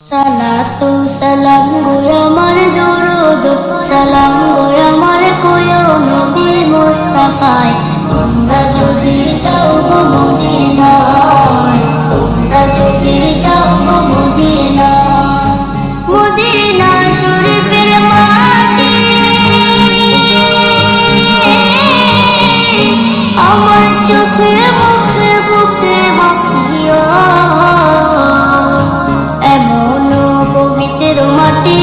সালাতু সালাম গো আমার দরুদ সালাম গো আমার কোয় নবী মুস্তাফায় তোমরা যদি যাও গো মদিনায় তোমরা যদি যাও গো মদিনায় মদিনা শরীফের মাটি আমার চোখে মুখে বুকে মাখিয়া এমন পবিত্র মাটি